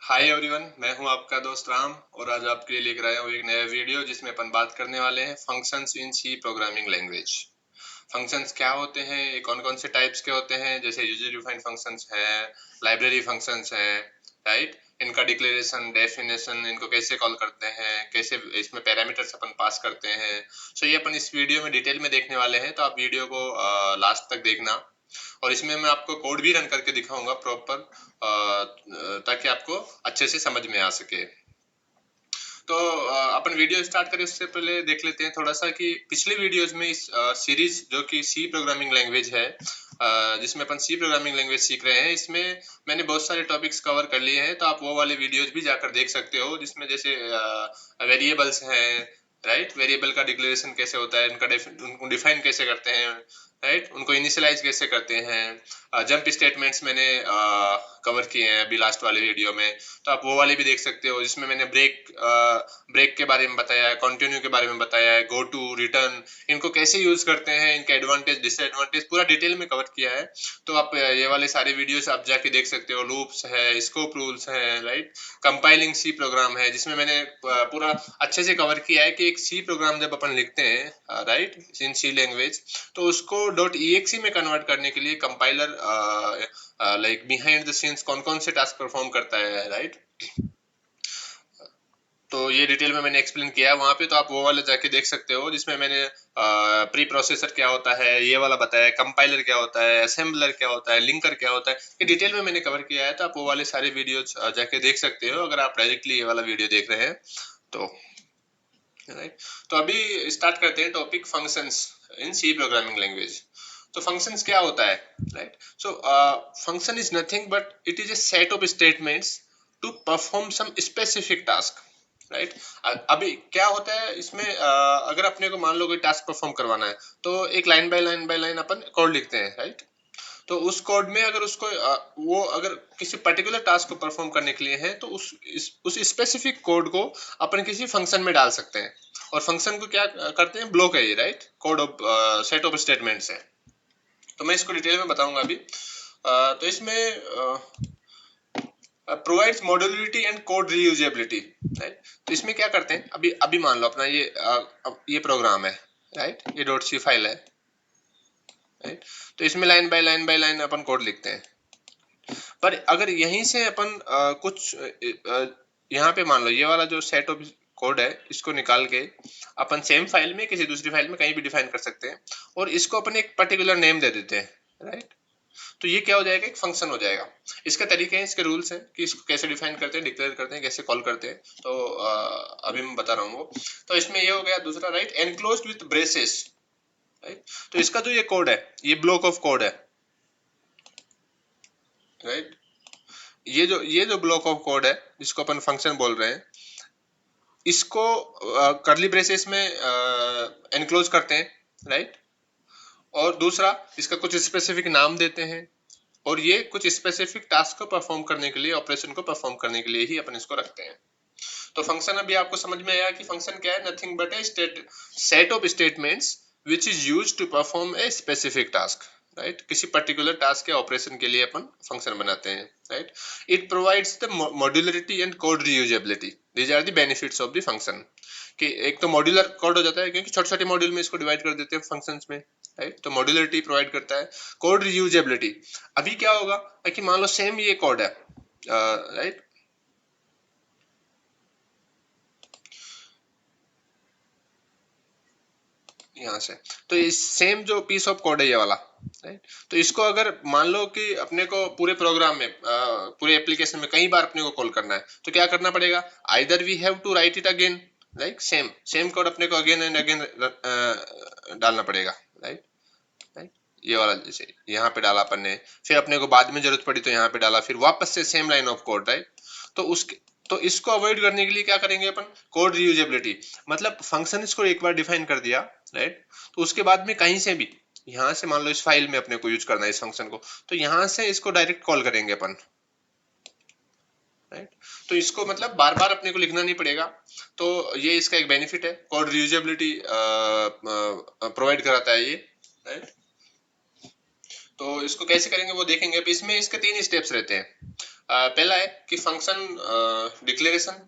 Hi everyone, मैं हूं आपका दोस्त राम और आज आपके लिए लेकर आया हूं एक नया वीडियो जिसमें अपन बात करने वाले हैं functions in C programming language. Functions क्या होते हैं, ये कौन कौन से टाइप्स के होते हैं, जैसे यूजर डिफाइंड फंक्शंस है, लाइब्रेरी फंक्शंस है, राइट। इनका डिक्लेरेशन डेफिनेशन, इनको कैसे कॉल करते हैं, कैसे इसमें पैरामीटर्स अपन पास करते हैं। सो ये अपन इस वीडियो में डिटेल में देखने वाले हैं, तो आप वीडियो को लास्ट तक देखना। और इसमें मैं आपको कोड भी रन करके दिखाऊंगा प्रॉपर, ताकि आपको अच्छे से समझ में आ सके। तो अपन वीडियो स्टार्ट करें उससे पहले देख लेते हैं थोड़ा सा कि पिछले वीडियोस में इस सीरीज जो कि सी प्रोग्रामिंग लैंग्वेज है, जिसमें अपन सी प्रोग्रामिंग लैंग्वेज सीख रहे हैं, इसमें मैंने बहुत सारे टॉपिक्स कवर कर लिए हैं। तो आप वो वाले वीडियोस भी जाकर देख सकते हो, जिसमें जैसे वेरिएबल्स हैं, राइट। वेरिएबल का डिक्लेरेशन कैसे होता है, उनको डिफाइन कैसे करते हैं, राइट। उनको इनिशियलाइज कैसे करते हैं, जंप स्टेटमेंट्स मैंने कवर किए हैं अभी लास्ट वाले वीडियो में। तो आप वो वाले भी देख सकते हो, जिसमें मैंने ब्रेक के बारे में बताया है, कंटिन्यू के बारे में बताया है, गो टू, रिटर्न, इनको कैसे यूज करते हैं, इनके एडवांटेज डिसएडवांटेज पूरा डिटेल में कवर किया है। तो आप ये वाले सारे वीडियोस आप जाके देख सकते हो। लूप्स है, स्कोप रूल्स है, राइट। कंपाइलिंग सी प्रोग्राम है, जिसमें मैंने पूरा अच्छे से कवर किया है कि एक सी प्रोग्राम जब अपन लिखते हैं, राइट, इन सी लैंग्वेज, तो उसको .exe में कन्वर्ट करने के लिए compiler like behind the scenes कौन कौन से टास्क परफॉर्म करता है, राइट। तो ये डिटेल में मैंने एक्सप्लेन किया है वहां पे, तो आप वो वाला जाके देख सकते हो, जिसमें मैंने प्री प्रोसेसर क्या होता है ये वाला बताया, कंपाइलर क्या होता है, असेंबलर क्या होता है, लिंकर क्या होता है, ये डिटेल में मैंने कवर किया है। तो आप वो वाले सारे वीडियोस जाके देख सकते हो अगर आप डायरेक्टली ये वाला वीडियो देख रहे हैं तो, राइट। तो अभी स्टार्ट करते हैं topic functions in C programming language. तो फंक्शंस क्या होता है, right. So function is nothing but it is a set of statements to perform some specific task, right. अभी क्या होता है इसमें, अगर अपने को मान लो कोई टास्क परफॉर्म करवाना है, तो एक line by line upon code लिखते हैं, राइट। तो उस कोड में अगर उसको वो अगर किसी पर्टिकुलर टास्क को परफॉर्म करने के लिए है, तो उस स्पेसिफिक कोड को अपन किसी फंक्शन में डाल सकते हैं। और फंक्शन को क्या करते हैं, ब्लॉक है ये, right. Code of set of statements है। तो मैं इसको डिटेल में बताऊंगा अभी। तो इसमें provides modularity and code reusability, right. तो इसमें क्या करते हैं, अभी अभी मान लो अपना ये प्रोग्राम है, राइट, ये .c फाइल है, राइट। तो इसमें line by line upon code लिखते हैं। पर अगर यहीं से अपन कुछ यहाँ पे मान लो ये वाला जो सेट ऑफ कोड है, इसको निकाल के अपन सेम फाइल में किसी दूसरी फाइल में कहीं भी डिफाइन कर सकते हैं, और इसको अपन एक पर्टिकुलर नेम दे देते हैं, राइट। तो ये क्या हो जाएगा, एक फंक्शन हो जाएगा। इसका तरीके हैं, इसके रूल्स हैं कि इसको कैसे डिफाइन करते हैं, डिक्लेयर करते हैं, कैसे कॉल करते हैं। तो अभी मैं बता रहा हूँ वो। तो इसमें ये हो गया दूसरा, right, enclosed with braces, right. तो इसका जो ये कोड है, ये ब्लॉक ऑफ कोड है, राइट। ये जो ब्लॉक ऑफ कोड है जिसको अपन फंक्शन बोल रहे हैं, इसको करली ब्रेसेस में एनक्लोज करते हैं, राइट। और दूसरा, इसका कुछ स्पेसिफिक नाम देते हैं, और ये कुछ स्पेसिफिक टास्क को परफॉर्म करने के लिए, ऑपरेशन को परफॉर्म करने के लिए ही अपन इसको रखते हैं। तो फंक्शन अभी आपको समझ में आया कि फंक्शन क्या है, nothing but a set of statements which is used to perform a specific task, right. किसी पर्टिकुलर टास्क के ऑपरेशन के लिए अपन फंक्शन बनाते हैं, right. It provides the modularity and code reusability, these are the benefits of the function. कि एक तो मॉड्यूलर कोड हो जाता है, क्योंकि छोटे छोटे मॉड्यूल में इसको डिवाइड कर देते हैं फंक्शंस में, राइट। तो मॉड्यूलरिटी प्रोवाइड करता है। कोड रीयूजेबिलिटी, अभी क्या होगा कि मान लो सेम ये कोड है, राइट। यहाँ से, तो इस सेम जो पीस ऑफ कोड है ये वाला, राइट। तो इसको अगर मान लो कि अपने को पूरे प्रोग्राम में, पूरे एप्लीकेशन में कई बार अपने को कॉल करना है, तो क्या करना पड़ेगा, either we have to write it again, like same same code अपने को अगेन एंड अगेन डालना पड़ेगा, राइट, राइट। ये वाला जैसे यहाँ पे डाला अपन ने, फिर अपने को बाद में जरूरत पड़ी तो यहाँ पे डाला, फिर वापस से same line of code, right. तो उसके तो इसको अवॉइड करने के लिए क्या करेंगे अपन, कोड रीयूजेबिलिटी, मतलब फंक्शन इसको एक बार डिफाइन कर दिया, राइट। तो उसके बाद में कहीं से भी, यहाँ से मान लो इस फाइल में अपने को यूज करना है इस फंक्शन को, तो यहाँ से इसको डायरेक्ट कॉल करेंगे अपन, राइट। तो इसको मतलब बार बार अपने को लिखना नहीं पड़ेगा। तो ये इसका एक बेनिफिट है, कोड रीयूजेबिलिटी प्रोवाइड कराता है ये, राइट। तो इसको कैसे करेंगे वो देखेंगे। अब इसमें इसके 3 स्टेप्स रहते हैं। पहला है कि function declaration,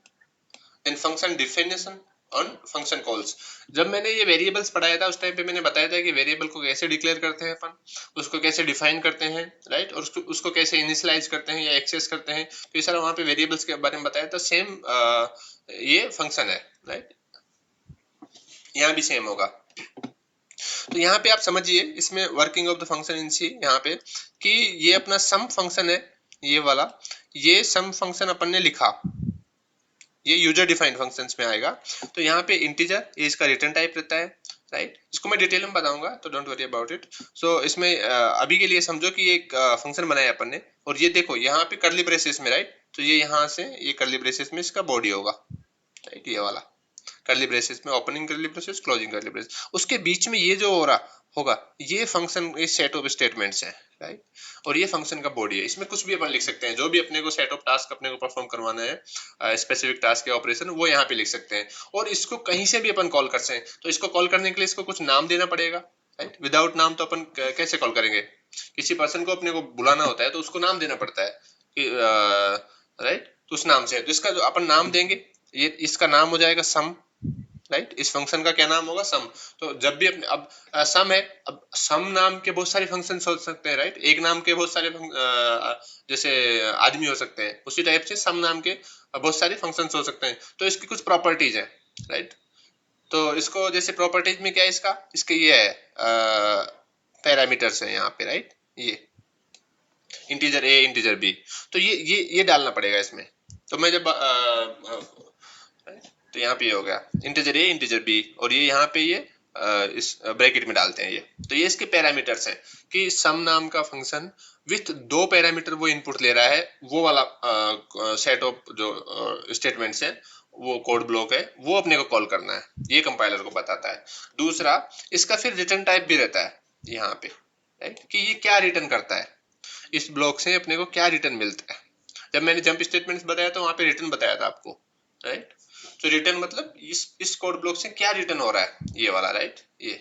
then function definition और फंक्शन कॉल्स। जब मैंने ये वेरिएबल्स पढ़ाया था उस टाइम पे मैंने बताया था कि वेरिएबल को कैसे डिक्लेयर करते हैं अपन, उसको कैसे डिफाइन करते हैं, राइट, और उसको कैसे इनिशियलाइज करते हैं या एक्सेस करते हैं। तो ये सारा वहाँ पे वेरिएबल्स के बारे में बताया था। सेम ये फंक्शन है, राइट, यहाँ भी सेम होगा। तो यहाँ पे आप समझिए इसमें working of the function in C, यहाँ पे कि ये अपना सम फंक्शन है, ये वाला, ये सम फंक्शन अपन ने लिखा, ये यूजर डिफाइंड फंक्शंस में आएगा। तो यहाँ पे इंटीजर, ये इसका रिटर्न टाइप रहता है, राइट, इसको मैं डिटेल में बताऊंगा तो डोंट वरी अबाउट इट। सो इसमें अभी के लिए समझो कि एक फंक्शन बनाया अपन ने, और ये देखो यहाँ पे कर्ली ब्रेसेस में, राइट, तो ये यहाँ से ये कर्ली ब्रेसेस में इसका बॉडी होगा, राइट, ये वाला कर्ली ब्रेसेस में opening curly braces, closing curly braces, उसके बीच में ये जो हो रहा होगा ये फंक्शन, ये सेट ऑफ स्टेटमेंट्स है, राइट, और ये फंक्शन का बॉडी है। इसमें कुछ भी अपन लिख सकते हैं, जो भी अपने को सेट ऑफ टास्क अपने को परफॉर्म करवाना है, स्पेसिफिक टास्क या ऑपरेशन, वो यहाँ पे लिख सकते हैं। और इसको कहीं से भी अपन कॉल कर सकते हैं। तो इसको कॉल करने के लिए इसको कुछ नाम देना पड़ेगा, राइट, विदाउट नाम तो अपन कैसे कॉल करेंगे? किसी पर्सन को अपने को बुलाना होता है तो उसको नाम देना पड़ता है कि राइट, तो उस नाम से, तो इसका जो अपन नाम देंगे, ये इसका नाम हो जाएगा सम, राइट, इस फंक्शन का क्या नाम होगा? सम। तो जब भी अपने अब सम है, अब सम नाम के बहुत सारे फंक्शन हो सकते हैं, राइट, एक नाम के बहुत सारे जैसे आदमी हो सकते हैं, उसी टाइप से सम नाम के बहुत सारे फंक्शन हो सकते हैं। तो इसकी कुछ प्रॉपर्टीज है, राइट, तो इसको जैसे प्रॉपर्टीज में क्या है इसका, इसके ये है पैरामीटर्स है यहाँ पे, राइट, ये इंटीजर ए इंटीजर बी, तो ये डालना पड़ेगा इसमें। तो मैं जब तो यहाँ पे ये हो गया इंटीजर ए इंटीजर बी, और ये यहाँ पे ये इस ब्रैकेट में डालते हैं ये। तो ये इसके पैरामीटर्स हैं कि सम नाम का फंक्शन विथ 2 पैरामीटर वो इनपुट ले रहा है, वो वाला सेट ऑफ जो स्टेटमेंट्स है, वो कोड ब्लॉक है, वो अपने को कॉल करना है, ये कंपाइलर को बताता है। दूसरा, इसका फिर रिटर्न टाइप भी रहता है यहाँ पे, राइट, कि ये क्या रिटर्न करता है, इस ब्लॉक से अपने को क्या रिटर्न मिलता है। जब मैंने जंप स्टेटमेंट्स बताया तो वहां पे रिटर्न बताया था आपको, राइट, तो रिटर्न मतलब इस कोड ब्लॉक से क्या रिटर्न हो रहा है, ये वाला, राइट, ये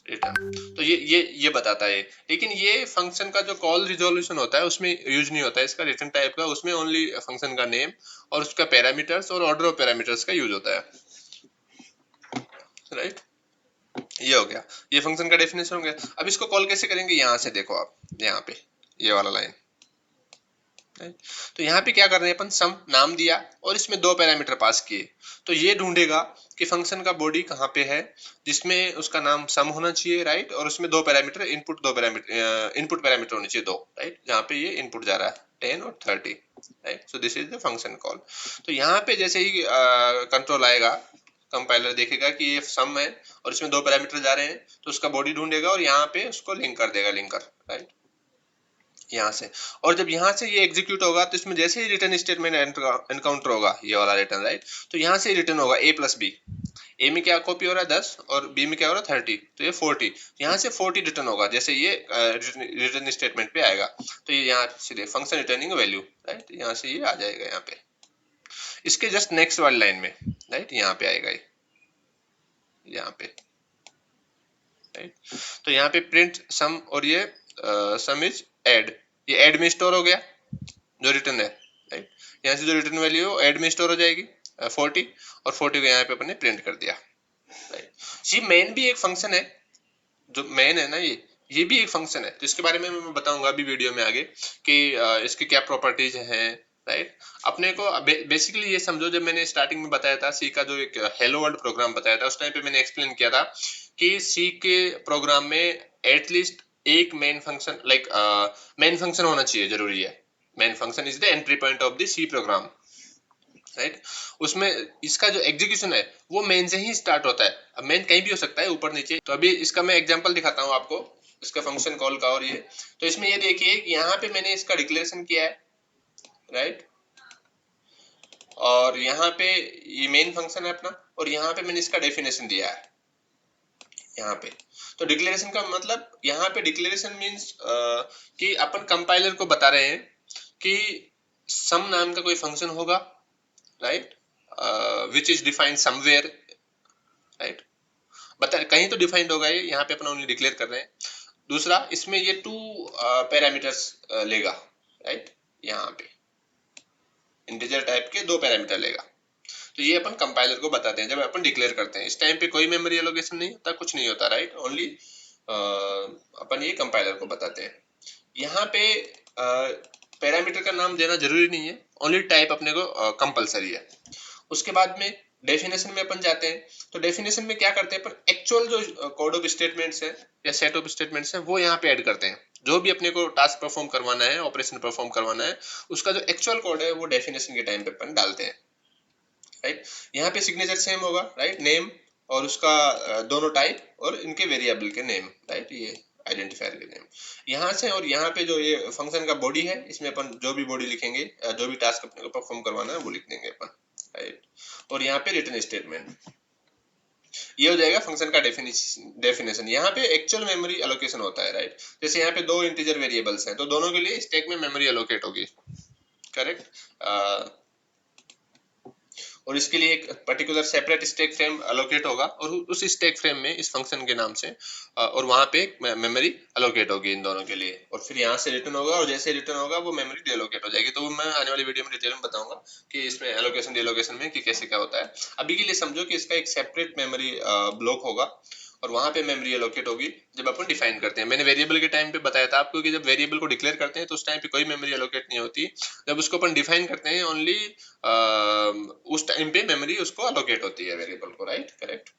रिटर्न, तो ये बताता है। लेकिन ये फंक्शन का जो कॉल रिजोल्यूशन होता है उसमें यूज नहीं होता है इसका रिटर्न टाइप का, उसमें ओनली फंक्शन का नेम और उसका पैरामीटर्स और ऑर्डर ऑफ पैरामीटर्स का यूज होता है, राइट। ये हो गया, ये फंक्शन का डेफिनेशन हो गया। अब इसको कॉल कैसे करेंगे, यहाँ से देखो आप, यहाँ पे ये वाला लाइन, तो यहाँ पे क्या कर रहे हैं अपन, सम नाम दिया और इसमें 2 पैरामीटर पास किए। तो ये ढूंढेगा कि फंक्शन का बॉडी कहाँ पे है जिसमें उसका नाम सम होना चाहिए, राइट, और उसमें 2 पैरामीटर इनपुट पैरामीटर होने चाहिए 2, राइट, जहाँ पे ये इनपुट जा रहा है 10 और 30, right. So this is the function call. तो यहाँ पे जैसे ही कंट्रोल आएगा, कंपाइलर देखेगा कि ये सम है और इसमें 2 पैरामीटर जा रहे हैं, तो उसका बॉडी ढूंढेगा और यहाँ पे उसको लिंक कर देगा, लिंकर, राइट, यहाँ से। और जब यहाँ से ये एग्जीक्यूट होगा तो इसमें जैसे ही रिटर्न स्टेटमेंट एनकाउंटर होगा, ये वाला रिटर्न, राइट, तो यहाँ से रिटर्न होगा a प्लस बी। ए में क्या कॉपी हो रहा है 10 और बी में क्या हो रहा है 30, तो ये 40, यहाँ से 40 रिटर्न होगा जैसे ये रिटर्न स्टेटमेंट पे आएगा। तो ये यहाँ सीधे फंक्शन रिटर्निंग वैल्यू, राइट, यहाँ से ये आ जाएगा यहाँ पे, इसके जस्ट नेक्स्ट वाली लाइन में, राइट, यहाँ पे आएगा ये, यहाँ पे, राइट। तो यहाँ पे प्रिंट सम, और ये सम इज ऐड, ये ऐड में स्टोर हो गया जो रिटर्न है, राइट, यहाँ से जो रिटर्न वैल्यू है ऐड में स्टोर हो जाएगी 40, और 40 को यहाँ पे अपने प्रिंट कर दिया, राइट। ये मेन भी एक फंक्शन है, जो मेन है ना, ये भी एक फंक्शन है, तो इसके बारे में मैं बताऊंगा अभी वीडियो में आगे कि इसकी क्या प्रॉपर्टीज हैं, राइट। अपने को बेसिकली ये समझो, जब मैंने स्टार्टिंग में बताया था सी का जो एक हेलो वर्ल्ड प्रोग्राम बताया था, उस टाइम पे मैंने एक्सप्लेन किया था कि सी के प्रोग्राम में एटलीस्ट एक main function, like main function होना चाहिए, जरूरी है। Main function is the entry point of the C program, right. उसमें इसका जो एग्जीक्यूशन है वो मेन से ही स्टार्ट होता है। अब मेन कहीं भी हो सकता है, ऊपर नीचे। तो अभी इसका मैं एग्जांपल दिखाता हूँ आपको, इसका फंक्शन कॉल का। और ये तो इसमें ये देखिए कि यहाँ पे मैंने इसका डिक्लेरेशन किया है, राइट, और यहाँ पे ये मेन फंक्शन है अपना, और यहाँ पे मैंने इसका डेफिनेशन दिया है यहाँ पे। तो डिक्लेरेशन का मतलब, यहाँ पे डिक्लेरेशन मीन्स कि अपन कंपाइलर को बता रहे हैं कि सम नाम का कोई फंक्शन होगा, right, which is defined somewhere, right, बता कहीं तो डिफाइंड होगा ये, यहाँ पे अपन ओनली डिक्लेयर कर रहे हैं। दूसरा, इसमें ये 2 पैरामीटर्स लेगा, राइट, यहाँ पे इंटीजर टाइप के 2 पैरामीटर लेगा। तो ये अपन कंपाइलर को बताते हैं जब अपन डिक्लेयर करते हैं। इस टाइम पे कोई मेमोरी एलोकेशन नहीं होता, कुछ नहीं होता, राइट, ओनली अपन ये कंपाइलर को बताते हैं। यहाँ पे पैरामीटर का नाम देना जरूरी नहीं है, ओनली टाइप अपने को कंपलसरी है। उसके बाद में डेफिनेशन में अपन जाते हैं। तो डेफिनेशन में क्या करते हैं अपन, एक्चुअल जो कोड ऑफ स्टेटमेंट्स है या सेट ऑफ स्टेटमेंट्स है वो यहाँ पे ऐड करते हैं। जो भी अपने को टास्क परफॉर्म करवाना है, ऑपरेशन परफॉर्म करवाना है, उसका जो एक्चुअल कोड है वो डेफिनेशन के टाइम पे अपन डालते हैं, राइट। यहाँ पे सिग्नेचर सेम होगा, राइट, नेम और उसका दोनों टाइप और इनके वेरिएबल के नेम, राइट, ये आइडेंटिफायर के नेम यहाँ से। और यहाँ पे जो ये फंक्शन का बॉडी है, इसमें अपन जो भी बॉडी लिखेंगे, जो भी टास्क अपने को परफॉर्म करवाना है वो लिख देंगे अपन, राइट। और यहाँ पे रिटर्न स्टेटमेंट, ये हो जाएगा फंक्शन का डेफिनेशन। यहाँ पे एक्चुअल मेमोरी एलोकेशन होता है, राइट। जैसे यहाँ पे 2 इंटीजर वेरिएबल्स हैं तो दोनों के लिए स्टैक में मेमोरी एलोकेट होगी, करेक्ट। और इसके लिए एक particular separate stack frame allocate होगा और उस स्टैक फ्रेम में इस फंक्शन के नाम से और वहां पे मेमोरी एलोकेट होगी इन दोनों के लिए। और फिर यहाँ से रिटर्न होगा और जैसे रिटर्न होगा वो मेमोरी डीएलोकेट हो जाएगी। तो वो मैं आने वाली वीडियो में डिटेल में बताऊंगा कि इसमें एलोकेशन डीएलोकेशन में कि कैसे क्या होता है। अभी के लिए समझो कि इसका एक सेपरेट मेमोरी ब्लॉक होगा और वहां पे मेमोरी एलोकेट होगी जब अपन डिफाइन करते हैं। मैंने वेरिएबल के टाइम पे बताया था आपको कि जब वेरिएबल को डिक्लेयर करते हैं तो उस टाइम पे कोई मेमोरी एलोकेट नहीं होती। जब उसको अपन डिफाइन करते हैं ओनली उस टाइम पे मेमोरी उसको एलोकेट होती है वेरिएबल को, राइट, करेक्ट।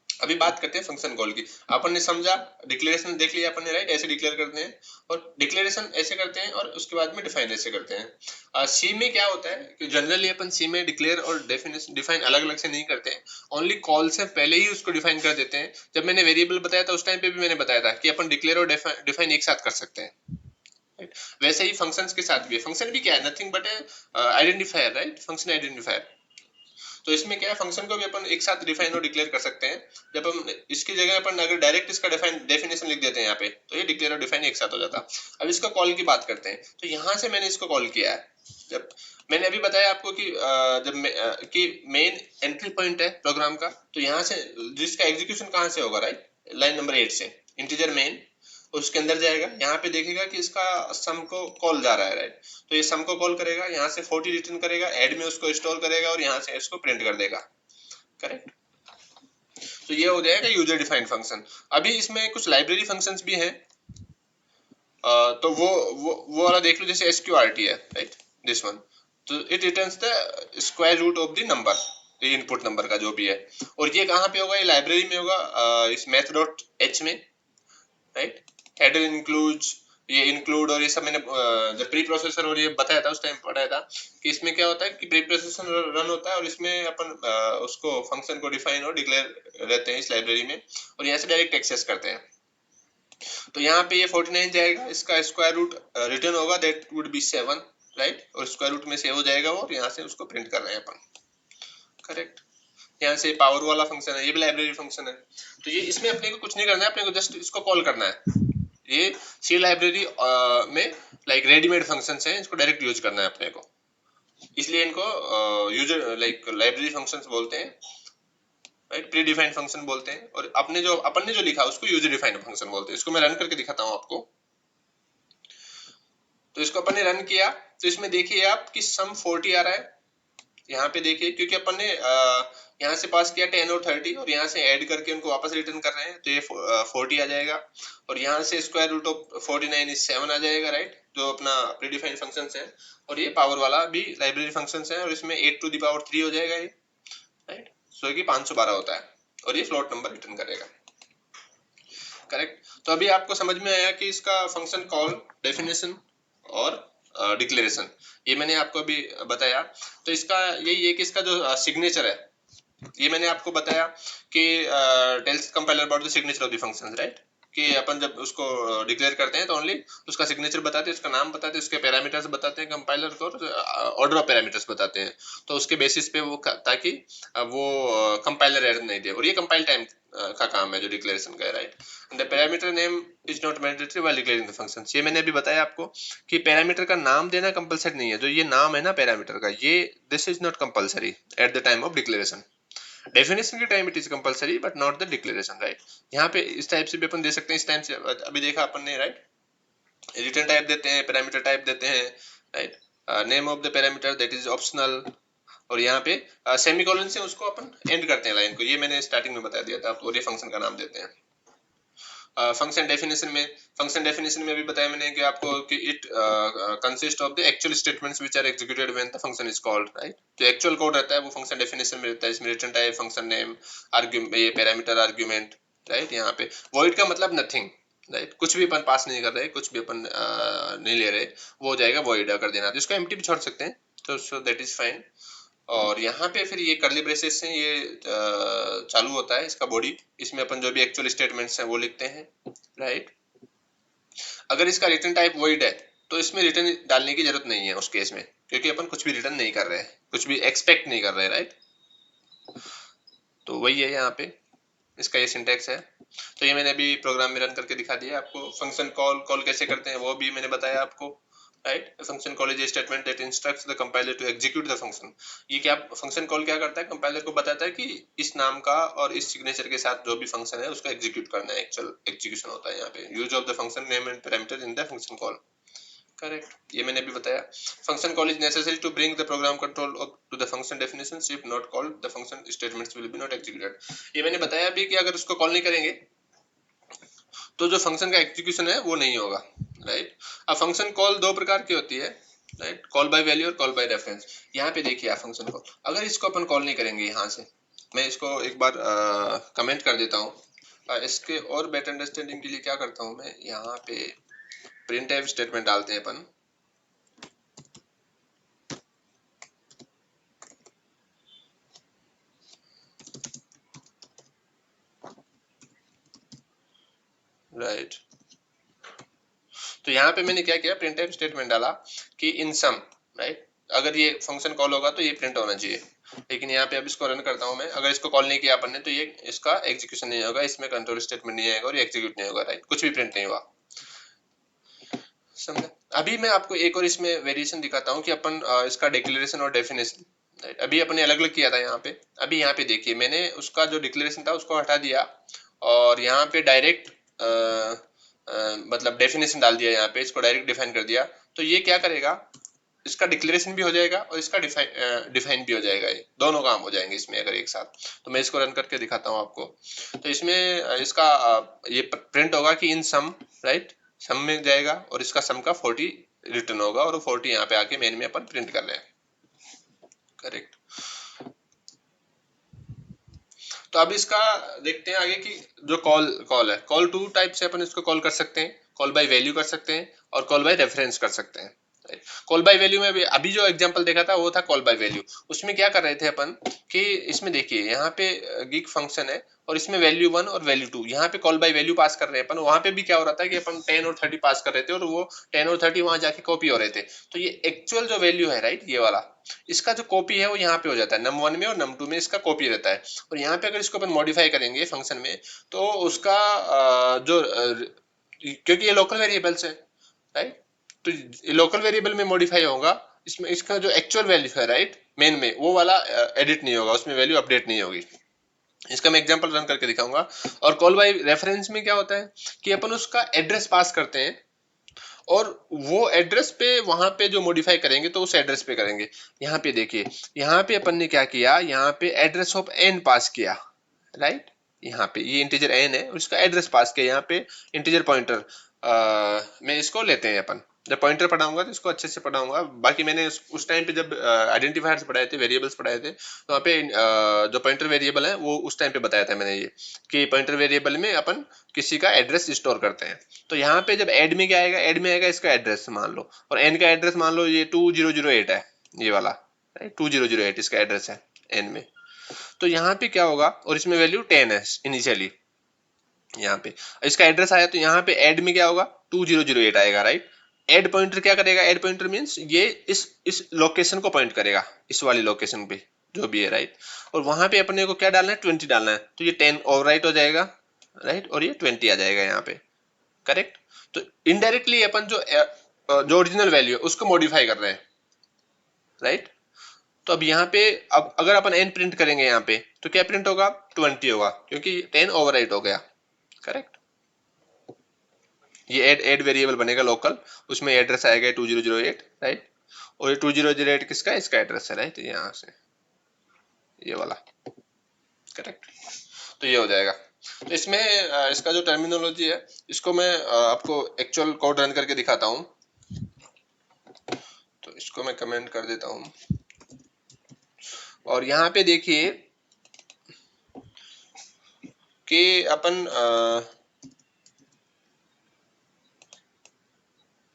अभी बात करते हैं फंक्शन कॉल की। अपन ने समझा, डिक्लेरेशन देख लिया अपन ने, राइट, ऐसे डिक्लेयर करते हैं और डिक्लेरेशन ऐसे करते हैं और उसके बाद में डिफाइन ऐसे करते हैं। सी में क्या होता है कि जनरली अपन सी में डिक्लेयर और डेफिनेशन डिफाइन अलग अलग से नहीं करते हैं, ओनली कॉल से पहले ही उसको डिफाइन कर देते हैं। जब मैंने वेरिएबल बताया था उस टाइम पे भी मैंने बताया था कि अपन डिक्लेयर और डिफाइन एक साथ कर सकते हैं, वैसे ही फंक्शंस के साथ भी है। फंक्शन भी क्या है, nothing but identifier, right, function identifier. तो इसमें क्या है, फंक्शन को भी अपन एक साथ डिफाइन और डिक्लेयर कर सकते हैं। जब हम इसकी जगह अपन अगर डायरेक्ट इसका डेफिनेशन लिख देते हैं यहाँ पे तो ये डिक्लेयर और डिफाइन एक साथ हो जाता। अब इसका कॉल की बात करते हैं। तो यहाँ से मैंने इसको कॉल किया है। जब मैंने अभी बताया आपको कि कि मेन एंट्री पॉइंट है प्रोग्राम का, तो यहाँ से जिसका एग्जीक्यूशन कहाँ से होगा, राइट, लाइन नंबर 8 से इंटीजर मेन उसके अंदर जाएगा। यहाँ पे देखेगा कि इसका सम को कॉल जा रहा है, राइट, तो ये सम को कॉल करेगा, यहाँ से 40 रिटर्न करेगा, ऐड में उसको स्टोर करेगा और यहाँ से इसको प्रिंट कर देगा, करेक्ट। तो ये हो जाएगा यूजर डिफाइंड फंक्शन। अभी इसमें कुछ लाइब्रेरी फंक्शंस भी हैं, तो वो वाला देख लो, जैसे SQRT है, राइट, दिस वन। तो it returns the square root of the number, ये इनपुट नंबर का जो भी है। और ये कहाँ पे होगा, ये लाइब्रेरी में होगा, इस math.h में, राइट। हेडर इंक्लूड, ये इंक्लूड और ये सब मैंने जब प्री प्रोसेसर और ये बताया था उस टाइम पढ़ाया था कि इसमें क्या होता है कि प्री प्रोसेसर रन होता है और इसमें अपन उसको फंक्शन को डिफाइन और डिक्लेयर रहते हैं इस लाइब्रेरी में और यहाँ से डायरेक्ट एक्सेस करते हैं। तो यहाँ पे ये 49 जाएगा, इसका स्क्वायर रूट रिटर्न होगा, दैट वुड बी 7, राइट, और स्क्वायर रूट में सेव हो जाएगा वो और यहाँ से उसको प्रिंट कर रहे हैं अपन, करेक्ट। यहाँ से पावर वाला फंक्शन है, ये भी लाइब्रेरी फंक्शन है। तो ये इसमें अपने को कुछ नहीं करना है, अपने को जस्ट इसको कॉल करना है। ये सी लाइब्रेरी में लाइक रेडीमेड फंक्शंस हैं, इसको डायरेक्ट यूज करना है अपने को, इसलिए इनको यूजर लाइक लाइब्रेरी फंक्शंस बोलते हैं, राइट, प्री डिफाइंड फंक्शन बोलते हैं। और अपन ने जो लिखा उसको यूजर डिफाइंड फंक्शन बोलते हैं। इसको मैं रन करके दिखाता हूँ आपको। तो इसको अपन ने रन किया तो इसमें देखिए आप कि सम 40 आ रहा है। यहाँ पे देखिए क्योंकि अपन ने यहाँ से पास किया 10 और 30 और यहाँ से ऐड करके उनको वापस रिटर्न कर रहे हैं, तो ये 40 आ जाएगा। और यहाँ से स्क्वायर रूट ऑफ 49 इज 7 आ जाएगा, राइट, जो अपना प्रीडिफाइंड फंक्शंस है। और ये पावर वाला भी लाइब्रेरी फंक्शंस है और इसमें 8 टू द पावर 3 हो जाएगा ये, राइट, सो कि 512 होता है और ये फ्लोट नंबर रिटर्न करेगा, करेक्ट। तो अभी आपको समझ में आया कि इसका फंक्शन कॉल, डेफिनेशन और डिक्लेरेशन ये मैंने आपको अभी बताया। तो इसका यही है कि इसका जो सिग्नेचर है ये मैंने आपको बताया कि tells compiler about the signature of the functions, right, कि अपन जब उसको डिक्लेयर करते हैं तो ओनली उसका सिग्नेचर बताते हैं, उसका नाम बताते हैं, उसके पैरामीटर्स बताते हैं कंपाइलर को, ऑर्डर ऑफ पैरामीटर्स बताते हैं। तो उसके बेसिस पे वो ताकि वो कंपाइलर एरर नहीं दे। और ये कंपाइल टाइम का काम है जो डिक्लेरेशन का है, right. The parameter name is not mandatory while declaring the functions. ये मैंने अभी बताया आपको कि पैरामीटर का नाम देना कंपलसरी नहीं है। जो ये नाम है ना पैरामीटर का, ये this is not compulsory at the time of declaration. Definition के time it is compulsory but not the declaration, right. यहाँ पे इस टाइप से भी अपन दे सकते हैं, इस टाइप से अभी देखा अपन ने, राइट, रिटर्न टाइप देते हैं, पैरामीटर टाइप देते हैं, right, name of the parameter that is optional, और यहाँ पे सेमीकोलन से उसको अपन एंड करते हैं लाइन को, ये मैंने स्टार्टिंग में बता दिया था आपको, और ये फंक्शन का नाम देते हैं। फंक्शन डेफिनेशन में भी बताया मैंने कि आपको कि it consist of the actual statements which are executed when the function is called, right. जो एक्चुअल कोड रहता है वो फंक्शन डेफिनेशन में रहता है, इसमें return type, function name, argument, ये पैरामीटर आर्ग्यूमेंट, राइट। यहाँ पे वॉइड का मतलब नथिंग, राइट, कुछ भी अपन पास नहीं कर रहे, कुछ भी अपन नहीं ले रहे, वो हो जाएगा वॉइड कर देना, तो इसको एम्प्टी भी छोड़ सकते हैं, तो सो दैट इज फाइन। और यहाँ पे फिर ये कर्ली ब्रेसेस से ये चालू होता है इसका बॉडी, इसमें अपन जो भी एक्चुअल स्टेटमेंट्स हैं वो लिखते हैं, राइट। अगर इसका रिटर्न टाइप वॉइड है तो इसमें रिटर्न डालने की जरूरत नहीं है उस केस में, क्योंकि अपन कुछ भी रिटर्न नहीं कर रहे हैं, कुछ भी एक्सपेक्ट नहीं कर रहे, राइट। तो वही है यहाँ पे इसका ये सिंटैक्स है। तो ये मैंने अभी प्रोग्राम में रन करके दिखा दिया आपको। फंक्शन कॉल कैसे करते हैं वो भी मैंने बताया आपको, right. Function call is a statement that instructs the compiler to execute the function. ये क्या फंक्शन कॉल क्या करता है, कंपाइलर को बताता है कि इस नाम का और इस सिग्नेचर के साथ जो भी फंक्शन है उसको एग्जीक्यूट करना है, एक्चुअल एग्जीक्यूशन होता है यहाँ पे। Use of the function name and parameter in the function call, correct, ये मैंने भी बताया। Function call is necessary to bring the program control to the function definitions, if not called the function statements will be not executed. ये मैंने बताया भी कि अगर उसको कॉल नहीं करेंगे तो जो फंक्शन का एग्जीक्यूशन है वो नहीं होगा, राइट। अब फंक्शन कॉल दो प्रकार की होती है, राइट, कॉल बाय वैल्यू और कॉल बाय रेफरेंस। यहाँ पे देखिए आप फंक्शन कॉल, अगर इसको अपन कॉल नहीं करेंगे यहाँ से, मैं इसको एक बार कमेंट कर देता हूँ। इसके और बेटर अंडरस्टैंडिंग के लिए क्या करता हूँ मैं, यहाँ पे प्रिंट एफ स्टेटमेंट डालते हैं अपन, राइट। तो यहाँ पे मैंने क्या किया, प्रिंट टाइप स्टेटमेंट डाला कि इन सम, राइट, अगर ये फंक्शन कॉल होगा तो ये प्रिंट होना चाहिए। लेकिन यहाँ पे अब इसको रन करता हूँ मैं, अगर इसको कॉल नहीं किया अपन ने तो ये इसका एग्जीक्यूशन नहीं होगा, इसमें कंट्रोल स्टेटमेंट नहीं आएगा और ये एग्जीक्यूट नहीं होगा, राइट, कुछ भी प्रिंट नहीं हुआ, समझे। अभी मैं आपको एक और इसमें वेरिएशन दिखाता हूँ कि अपन इसका डिक्लेरेशन और डेफिनेशन, अभी अपने अलग अलग किया था यहाँ पे। अभी यहाँ पे देखिए मैंने उसका जो डिक्लेरेशन था उसको हटा दिया और यहाँ पे डायरेक्ट मतलब डेफिनेशन डाल दिया, यहाँ पे इसको डायरेक्ट डिफाइन कर दिया। तो ये क्या करेगा, इसका डिक्लेरेशन भी हो जाएगा और इसका डिफाइन भी हो जाएगा, ये दोनों काम हो जाएंगे इसमें अगर एक साथ। तो मैं इसको रन करके दिखाता हूँ आपको। तो इसमें इसका ये प्रिंट होगा कि इन सम, राइट, सम में जाएगा और इसका सम का 40 रिटर्न होगा और वो 40 यहाँ पे आके मेन में अपन प्रिंट कर रहे हैं, करेक्ट। तो अब इसका देखते हैं आगे कि जो कॉल है, कॉल टू टाइप से अपन इसको कॉल कर सकते हैं, कॉल बाय वैल्यू कर सकते हैं और कॉल बाय रेफरेंस कर सकते हैं। कॉल बाय वैल्यू में भी अभी जो एग्जांपल देखा था वो था कॉल बाय वैल्यू। उसमें क्या कर रहे थे अपन कि इसमें देखिए यहाँ पे गिग फंक्शन है और इसमें वैल्यू 1 और वैल्यू 2, यहाँ पे कॉल बाय वैल्यू पास कर रहे हैं अपन। वहां पे भी क्या हो रहा था कि अपन 10 और 30 पास कर रहे थे और वो 10 और 30 वहां जाके कॉपी हो रहे थे। तो ये एक्चुअल जो वैल्यू है, राइट, ये वाला, इसका जो कॉपी है वो यहाँ पे हो जाता है, num1 में और num2 में इसका कॉपी रहता है। और यहाँ पे अगर इसको अपन मॉडिफाई करेंगे फंक्शन में तो उसका क्योंकि ये लोकल वेरिएबल्स है, राइट, तो लोकल वेरिएबल में मॉडिफाई होगा, इसमें इसका जो एक्चुअल वैल्यू है, राइट, मेन में वो वाला एडिट नहीं होगा, उसमें वैल्यू अपडेट नहीं होगी। इसका मैं एग्जांपल रन करके दिखाऊंगा। और कॉल बाय रेफरेंस में क्या होता है कि अपन उसका एड्रेस पास करते हैं और वो एड्रेस पे वहां पे जो मॉडिफाई करेंगे तो उस एड्रेस पे करेंगे। यहाँ पे देखिए, यहाँ पे अपन ने क्या किया, यहाँ पे एड्रेस ऑफ एन पास किया, राइट। यहाँ पे ये इंटीजर एन है, उसका एड्रेस पास किया, यहाँ पे इंटीजर पॉइंटर में इसको लेते हैं अपन। जब पॉइंटर पढ़ाऊंगा तो इसको अच्छे से पढ़ाऊंगा। बाकी मैंने उस टाइम पे जब आइडेंटिफायर्स पढ़ाए थे, वेरिएबल्स पढ़ाए थे, तो वहाँ पे जो पॉइंटर वेरिएबल है वो उस टाइम पे बताया था मैंने, ये कि पॉइंटर वेरिएबल में अपन किसी का एड्रेस स्टोर करते हैं। तो यहाँ पे जब ऐड में क्या आएगा, ऐड में आएगा इसका एड्रेस मान लो, और एन का एड्रेस मान लो ये 2008 है, ये वाला, राइट, 2008 इसका एड्रेस है एन में। तो यहाँ पे क्या होगा, और इसमें वैल्यू 10 है इनिशियली, यहाँ पे इसका एड्रेस आया तो यहाँ पे ऐड में क्या होगा, 2008 आएगा, राइट। ऐड पॉइंटर क्या करेगा, ऐड पॉइंटर मींस ये इस लोकेशन को पॉइंट करेगा, इस वाली लोकेशन पे जो भी है, राइट। और वहां पे अपने को क्या डालना है, 20 डालना है, तो ये 10 ओवरराइट हो जाएगा, राइट, और ये 20 आ जाएगा यहाँ पे, करेक्ट। तो इनडायरेक्टली अपन जो ओरिजिनल वैल्यू है उसको मॉडिफाई कर रहे हैं, राइट। तो अब यहाँ पे अब अगर अपन एन प्रिंट करेंगे यहाँ पे तो क्या प्रिंट होगा, 20 होगा, क्योंकि 10 ओवरराइट हो गया, करेक्ट। ये ऐड वेरिएबल बनेगा लोकल, उसमें एड्रेस आएगा 2008, राइट। और ये 2008 किसका, इसका एड्रेस है, राइट, यहाँ से ये वाला, करेक्ट। तो ये हो जाएगा। तो इसमें इसका जो टर्मिनोलॉजी है, इसको मैं आपको एक्चुअल कोड रन करके दिखाता हूँ। तो इसको मैं कमेंट कर देता हूँ, और यहाँ पे देखिए कि अपन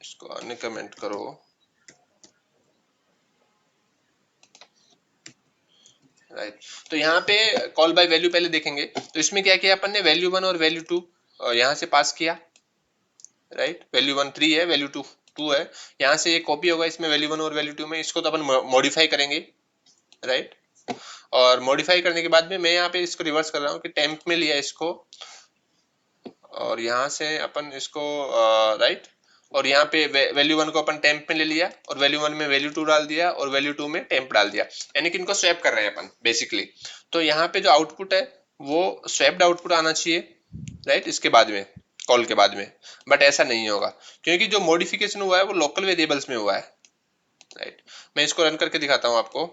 इसको अन्य कमेंट करो, राइट। तो यहाँ पे कॉल बाय वैल्यू पहले देखेंगे। तो इसमें क्या किया अपन ने, वैल्यू 1 और वैल्यू 2 यहाँ से पास किया, राइट। वैल्यू 1 3 है, वैल्यू 2 2 है। यहाँ से ये कॉपी होगा इसमें वैल्यू 1 और वैल्यू 2 में, इसको तो अपन मॉडिफाई करेंगे, राइट। और मॉडिफाई करने के बाद में मैं यहाँ पे इसको रिवर्स कर रहा हूँ कि टेम्प में लिया इसको, और यहाँ से अपन इसको राइट, और यहाँ पे वैल्यू 1 को अपन टेम्प में ले लिया, और वैल्यू 1 में वैल्यू 2 डाल दिया, और वैल्यू 2 में टेम्प डाल दिया, यानी कि इनको स्वैप कर रहे हैं अपन बेसिकली। तो यहाँ पे जो आउटपुट है वो स्वैप्ड आउटपुट आना चाहिए, राइट, इसके बाद में, कॉल के बाद में। बट ऐसा नहीं होगा, क्योंकि जो मॉडिफिकेशन हुआ है वो लोकल वेरिएबल्स में हुआ है, राइट। मैं इसको रन करके दिखाता हूँ आपको।